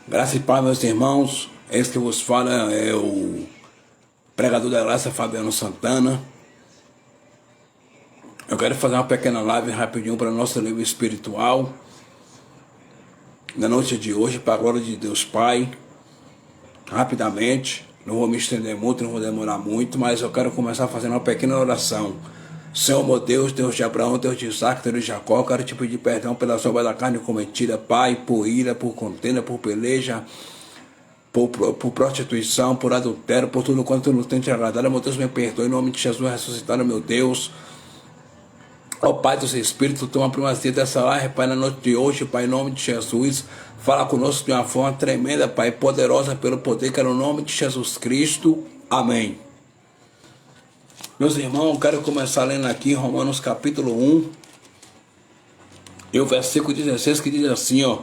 Graça e paz, meus irmãos. Esse que vos fala é o pregador da graça, Fabiano Santana. Eu quero fazer uma pequena live rapidinho para o nosso livro espiritual na noite de hoje, para a glória de Deus Pai. Rapidamente, não vou me estender muito, não vou demorar muito, mas eu quero começar fazendo uma pequena oração. Senhor, meu Deus, Deus de Abraão, Deus de Isaac, Deus de Jacó, quero te pedir perdão pela sobra da carne cometida, Pai, por ira, por contenda, por peleja, por prostituição, por adultério, por tudo quanto não tem te agradado. Meu Deus, me perdoe, em nome de Jesus, ressuscitado, meu Deus. Ó Pai dos Espíritos, toma a primazia dessa live, Pai, na noite de hoje, Pai, em nome de Jesus. Fala conosco de uma forma tremenda, Pai, poderosa pelo poder que é no nome de Jesus Cristo. Amém. Meus irmãos, eu quero começar lendo aqui Romanos capítulo 1, e o versículo 16 que diz assim, ó: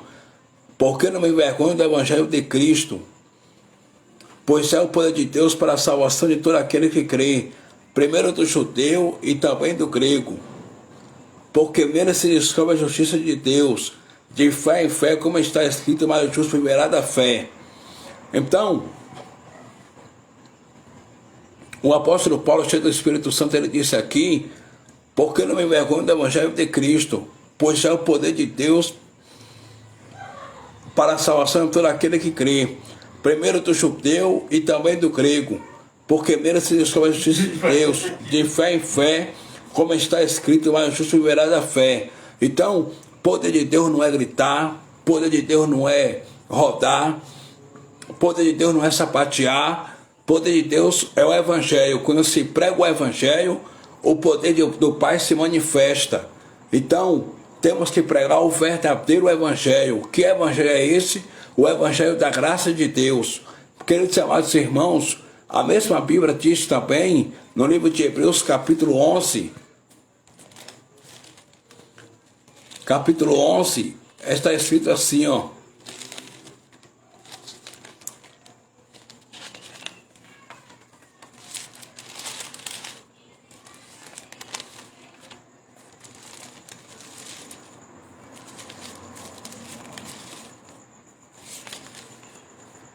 porque não me envergonho do Evangelho de Cristo, pois é o poder de Deus para a salvação de todo aquele que crê, primeiro do judeu e também do grego. Porque nele se descobre a justiça de Deus, de fé em fé, como está escrito, mas o justo viverá da fé. Então, o apóstolo Paulo, cheio do Espírito Santo, ele disse aqui: porque não me envergonho do Evangelho de Cristo, pois é o poder de Deus para a salvação de todo aquele que crê, primeiro do judeu e também do grego. Porque nele se descobre a justiça de Deus, de fé em fé, como está escrito, mas o justo viverá da fé. Então, poder de Deus não é gritar, poder de Deus não é rodar, poder de Deus não é sapatear. Poder de Deus é o Evangelho. Quando se prega o Evangelho, o poder do Pai se manifesta. Então, temos que pregar o verdadeiro Evangelho. Que Evangelho é esse? O Evangelho da graça de Deus. Queridos amados irmãos, a mesma Bíblia diz também, no livro de Hebreus, capítulo 11. Capítulo 11, está escrito assim, ó: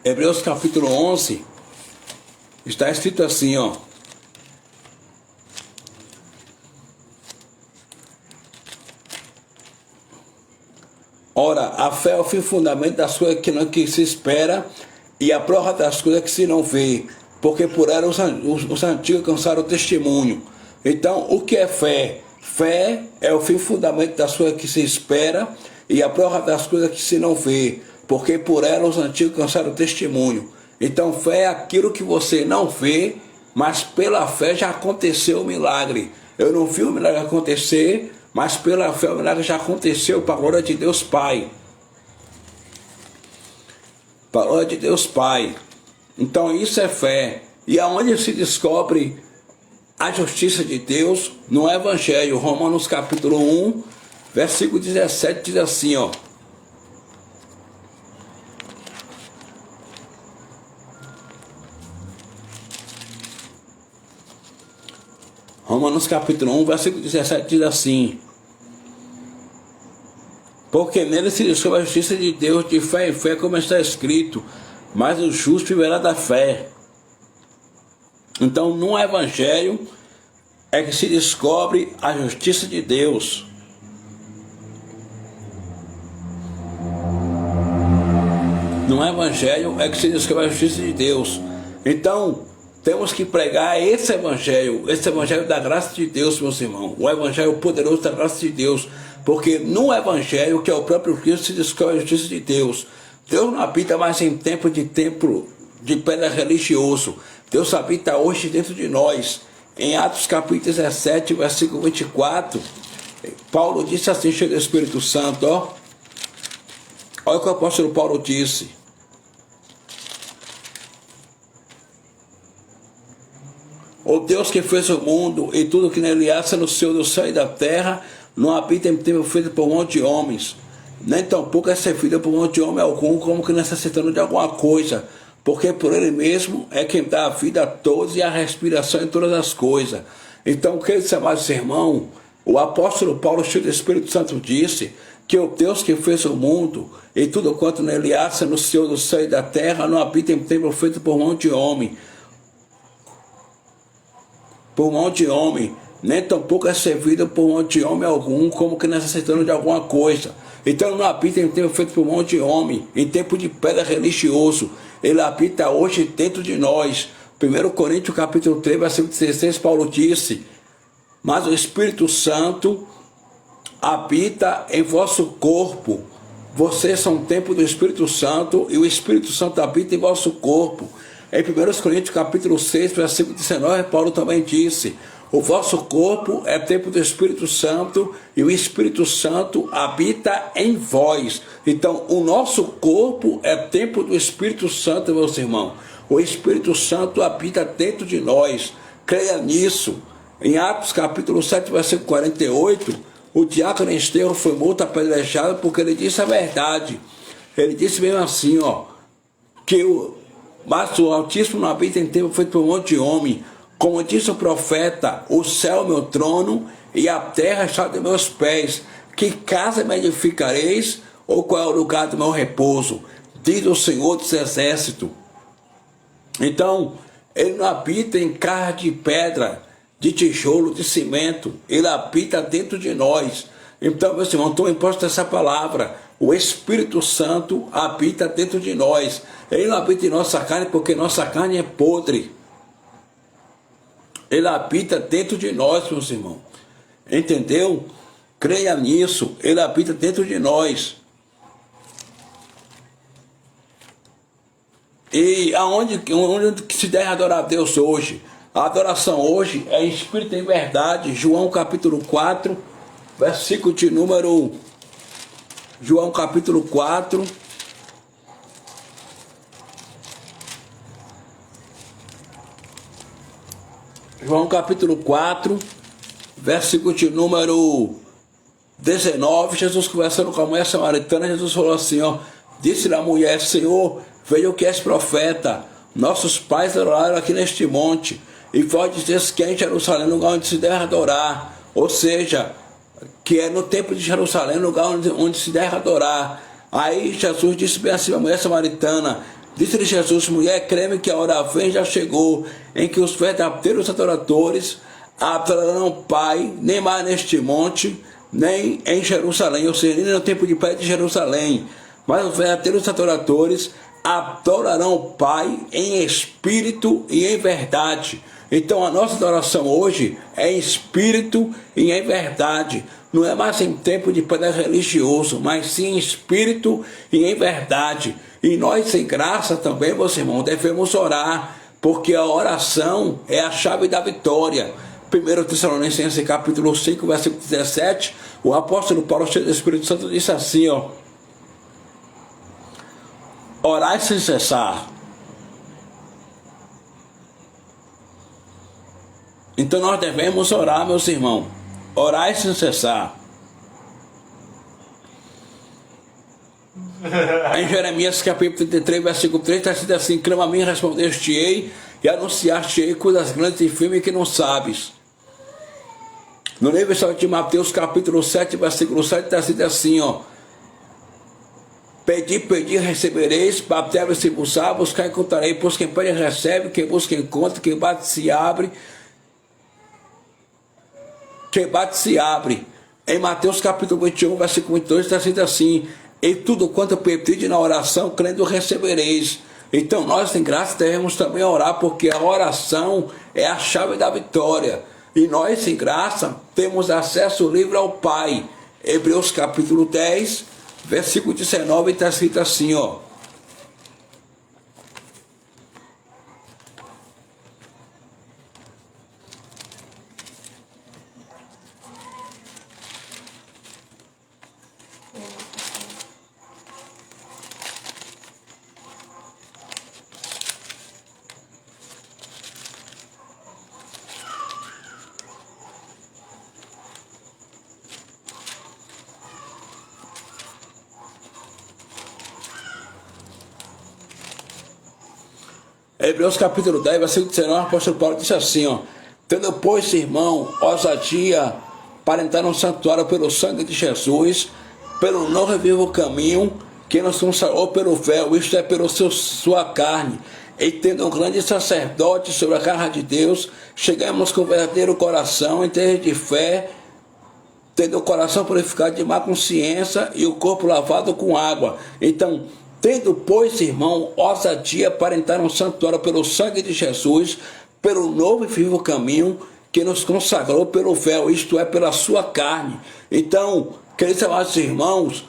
Hebreus capítulo 11, está escrito assim, ó: ora, a fé é o fim fundamento das coisas que se espera e a prova das coisas que se não vê, porque por ela os antigos alcançaram o testemunho. Então, o que é fé? Fé é o fim fundamento das coisas que se espera e a prova das coisas que se não vê, porque por ela os antigos alcançaram o testemunho. Então, fé é aquilo que você não vê, mas pela fé já aconteceu o milagre. Eu não vi o milagre acontecer, mas pela fé o milagre já aconteceu, para a glória de Deus Pai. Para a glória de Deus Pai. Então isso é fé. E aonde se descobre a justiça de Deus? No Evangelho. Romanos capítulo 1, versículo 17 diz assim, ó: Romanos capítulo 1, versículo 17 diz assim: porque nele se descobre a justiça de Deus, de fé em fé, como está escrito, mas o justo viverá da fé. Então, no Evangelho é que se descobre a justiça de Deus. No Evangelho é que se descobre a justiça de Deus. Então, temos que pregar esse Evangelho da graça de Deus, meus irmãos. O Evangelho poderoso da graça de Deus. Porque no Evangelho, que é o próprio Cristo, se descobre a justiça de Deus. Deus não habita mais em templo de pedra religioso. Deus habita hoje dentro de nós. Em Atos capítulo 17, versículo 24, Paulo disse assim, cheio do Espírito Santo, ó. Olha o que o apóstolo Paulo disse: o Deus que fez o mundo e tudo que nele há, no céu do céu e da terra, não habita em templo feito por mão de homens, nem tampouco é servido por mão de homem algum, como que necessitando de alguma coisa, porque por ele mesmo é quem dá a vida a todos e a respiração em todas as coisas. Então, queridos amados irmãos, o apóstolo Paulo, cheio do Espírito Santo, disse que o Deus que fez o mundo e tudo quanto nele há, sendo o Senhor do céu e da terra, não habita em templo feito por mão de homem. Por mão de homem, nem tampouco é servido por mão de homem algum, como que necessitando de alguma coisa. Então não habita em templo feito por mão de homem, em tempo de pedra religioso. Ele habita hoje dentro de nós. 1 Coríntios capítulo 3, versículo 16, Paulo disse: mas o Espírito Santo habita em vosso corpo. Vocês são o templo do Espírito Santo e o Espírito Santo habita em vosso corpo. Em 1 Coríntios capítulo 6, versículo 19, Paulo também disse: o vosso corpo é templo do Espírito Santo e o Espírito Santo habita em vós. Então, o nosso corpo é templo do Espírito Santo, meus irmãos. O Espírito Santo habita dentro de nós. Creia nisso. Em Atos capítulo 7, versículo 48, o diácono Estevão foi morto apedrejado porque ele disse a verdade. Ele disse mesmo assim, mas o Altíssimo não habita em templo feito por mão de homem. Como disse o profeta: o céu é meu trono e a terra está de meus pés. Que casa me edificareis? Ou qual é o lugar do meu repouso? Diz o Senhor dos Exércitos. Então, ele não habita em casa de pedra, de tijolo, de cimento. Ele habita dentro de nós. Então, meus irmãos, tome posse dessa palavra. O Espírito Santo habita dentro de nós. Ele não habita em nossa carne porque nossa carne é podre. Ele habita dentro de nós, meus irmãos. Entendeu? Creia nisso. Ele habita dentro de nós. E onde se deve adorar a Deus hoje? A adoração hoje é em espírito e em verdade. João capítulo 4, versículo de número... João capítulo 4... João capítulo 4, versículo de número 19, Jesus conversando com a mulher samaritana, Jesus falou assim, disse-lhe a mulher: Senhor, veja que és profeta. Nossos pais adoraram aqui neste monte, e vós dizes que é em Jerusalém, lugar onde se deve adorar. Ou seja, que é no templo de Jerusalém, lugar onde se deve adorar. Aí Jesus disse bem assim a mulher samaritana: disse-lhe Jesus: mulher, creme que a hora vem, já chegou, em que os verdadeiros adoradores adorarão o Pai, nem mais neste monte, nem em Jerusalém, ou seja, nem no templo de pé de Jerusalém, mas os verdadeiros adoradores adorarão o Pai em espírito e em verdade. Então a nossa adoração hoje é em espírito e em verdade. Não é mais em tempo de poder religioso, mas sim em espírito e em verdade. E nós, em graça também, meus irmãos, devemos orar, porque a oração é a chave da vitória. 1 Tessalonicenses capítulo 5, versículo 17, o apóstolo Paulo, cheio do Espírito Santo, disse assim, orai sem cessar. Então nós devemos orar, meus irmãos, orai sem cessar. Em Jeremias capítulo 33, versículo 3, está escrito assim: clama a mim, respondeste-ei, e anunciaste-ei coisas grandes e firmes que não sabes. No livro de Mateus capítulo 7, versículo 7, está escrito assim, pedi, pedi, recebereis, batei, se buscar, buscar, encontrarei, pois quem pede recebe, quem busca encontra, quem bate se abre. Quem bate se abre. Em Mateus capítulo 21, versículo 22, está escrito assim: e tudo quanto pedide na oração, crendo, recebereis. Então nós, em graça, devemos também orar, porque a oração é a chave da vitória. E nós, em graça, temos acesso livre ao Pai. Hebreus capítulo 10, versículo 19, está escrito assim, Hebreus capítulo 10, versículo 19, o apóstolo Paulo disse assim, tendo, pois, irmão, ousadia para entrar no santuário pelo sangue de Jesus, pelo novo e vivo caminho que nos consagrou pelo véu, isto é, pela sua carne. E tendo um grande sacerdote sobre a casa de Deus, chegamos com o verdadeiro coração, em termos de fé, tendo o coração purificado de má consciência e o corpo lavado com água. Então, tendo, pois, irmão, ousadia para entrar no santuário pelo sangue de Jesus, pelo novo e vivo caminho que nos consagrou pelo véu, isto é, pela sua carne. Então, queridos amados irmãos,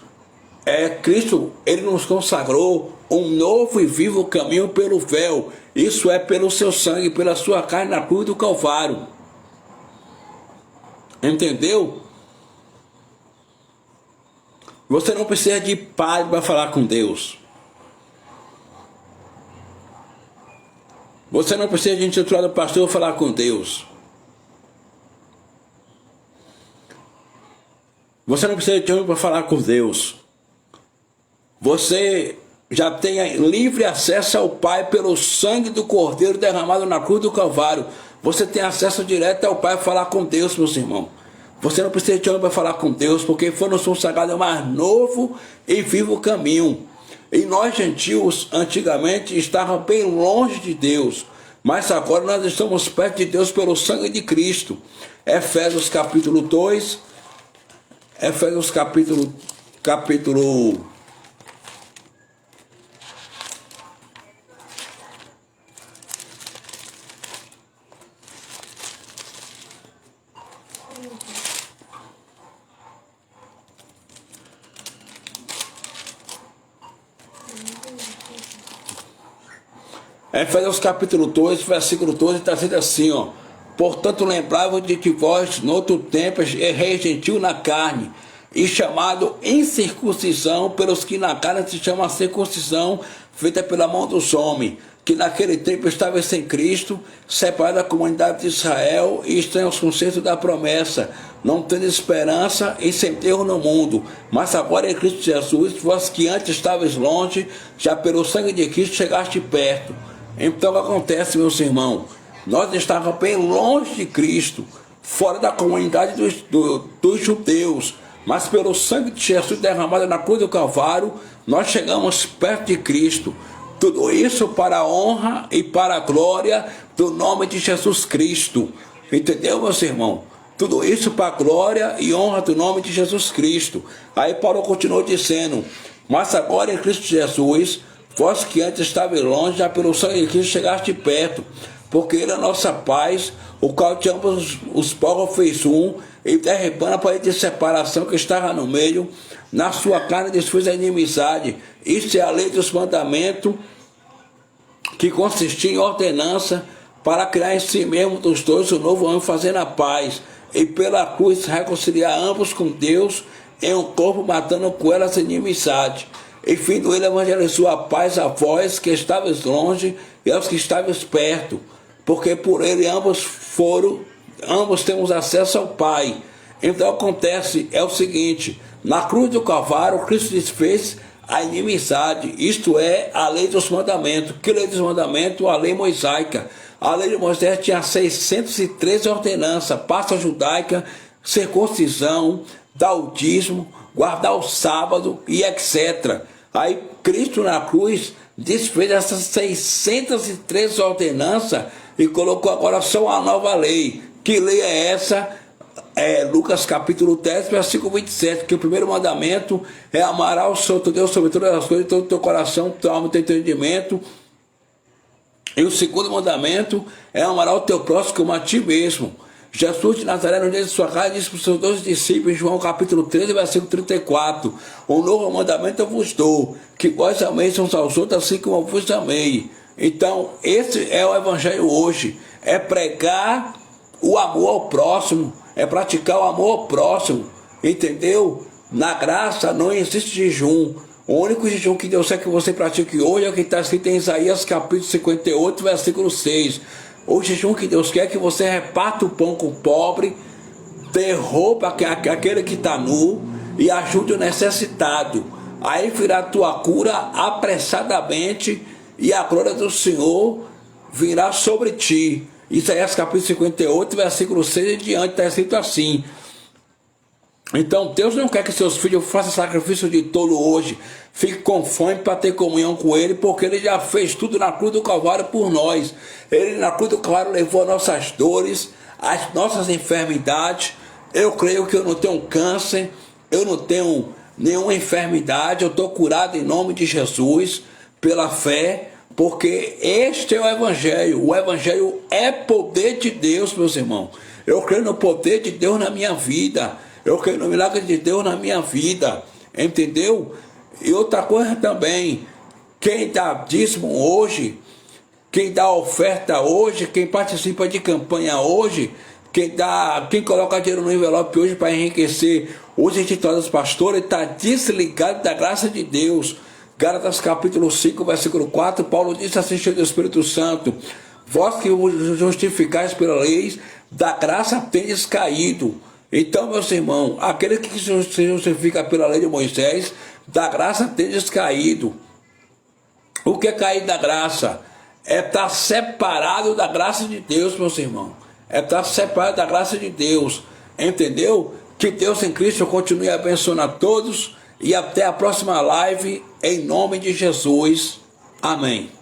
Cristo, ele nos consagrou um novo e vivo caminho pelo véu, isso é, pelo seu sangue, pela sua carne na cruz do Calvário. Entendeu? Você não precisa de padre para falar com Deus. Você não precisa de intitulado pastor para falar com Deus. Você não precisa de homem para falar com Deus. Você já tem livre acesso ao Pai pelo sangue do Cordeiro derramado na cruz do Calvário. Você tem acesso direto ao Pai para falar com Deus, meus irmãos. Você não precisa de homem para falar com Deus, porque foi nos consagrado mais novo e vivo caminho. E nós, gentios, antigamente estávamos bem longe de Deus, mas agora nós estamos perto de Deus pelo sangue de Cristo. Efésios capítulo 2, Efésios capítulo Efésios capítulo 2, versículo 12, está dizendo assim, ó. Portanto, lembrava de que vós, no outro tempo, erreis gentil na carne, e chamado incircuncisão pelos que na carne se chama circuncisão, feita pela mão dos homens, que naquele tempo estava sem Cristo, separado da comunidade de Israel e estranho aos conceitos da promessa, não tendo esperança e sem Deus no mundo. Mas agora em Cristo Jesus, vós que antes estavais longe, já pelo sangue de Cristo chegaste perto. Então o que acontece, meus irmãos? Nós estávamos bem longe de Cristo, fora da comunidade dos judeus, mas pelo sangue de Jesus derramado na cruz do Calvário, nós chegamos perto de Cristo. Tudo isso para a honra e para a glória do nome de Jesus Cristo. Entendeu, meus irmãos? Tudo isso para a glória e honra do nome de Jesus Cristo. Aí Paulo continuou dizendo, mas agora em Cristo Jesus, vós que antes estavais longe, já pelo sangue de Cristo chegaste perto, porque ele é a nossa paz, o qual de ambos os povos fez um, e derribando a parede de separação que estava no meio, na sua carne desfez a inimizade. Isso é a lei dos mandamentos, que consistia em ordenança, para criar em si mesmo dos dois o novo homem, fazendo a paz, e pela cruz reconciliar ambos com Deus, em um corpo, matando com elas a inimizade. E findo ele evangelizou a paz a vós que estavais longe e aos que estavais perto, porque por ele ambos temos acesso ao Pai. Então acontece, é o seguinte, na cruz do Calvário, Cristo desfez a inimizade, isto é, a lei dos mandamentos. Que lei dos mandamentos? A lei mosaica. A lei de Moisés tinha 613 ordenanças, Páscoa judaica, circuncisão, daudismo, guardar o sábado e etc. Aí Cristo na cruz desfez essas 613 ordenanças e colocou agora só uma nova lei. Que lei é essa? Lucas capítulo 10, versículo 27, que o primeiro mandamento é amar o Senhor teu Deus sobre todas as coisas, todo o teu coração, tua alma e teu entendimento. E o segundo mandamento é amar o teu próximo como a ti mesmo. Jesus de Nazaré, no dia de sua casa, disse para os seus 12 discípulos, em João capítulo 13, versículo 34, um novo mandamento eu vos dou, que vós ameis uns aos outros assim como eu vos amei. Então, esse é o evangelho hoje, é pregar o amor ao próximo, é praticar o amor ao próximo, entendeu? Na graça não existe jejum. O único jejum que Deus quer que você pratique hoje é o que está escrito em Isaías capítulo 58, versículo 6. O jejum que Deus quer é que você reparta o pão com o pobre, dê roupa aquele que está nu e ajude o necessitado. Aí virá a tua cura apressadamente e a glória do Senhor virá sobre ti. Isaías capítulo 58, versículo 6 e diante, está escrito assim. Então Deus não quer que seus filhos façam sacrifício de tolo hoje, fique com fome para ter comunhão com Ele, porque Ele já fez tudo na cruz do Calvário por nós. Ele na cruz do Calvário levou nossas dores, as nossas enfermidades. Eu creio que eu não tenho câncer, eu não tenho nenhuma enfermidade, eu estou curado em nome de Jesus, pela fé, porque este é o Evangelho. O Evangelho é poder de Deus, meus irmãos. Eu creio no poder de Deus na minha vida. Eu creio no milagre de Deus na minha vida. Entendeu? E outra coisa também, quem dá dízimo hoje, quem dá oferta hoje, quem participa de campanha hoje, quem coloca dinheiro no envelope hoje para enriquecer os intitulados pastores, está desligado da graça de Deus. Gálatas capítulo 5, versículo 4, Paulo diz assim, cheio do Espírito Santo: vós que vos justificais pela lei, da graça tendes caído. Então, meus irmãos, aquele que se justifica pela lei de Moisés, da graça tendes caído. O que é cair da graça? É estar separado da graça de Deus, meus irmãos. É estar separado da graça de Deus. Entendeu? Que Deus em Cristo continue abençoando a todos. E até a próxima live, em nome de Jesus. Amém.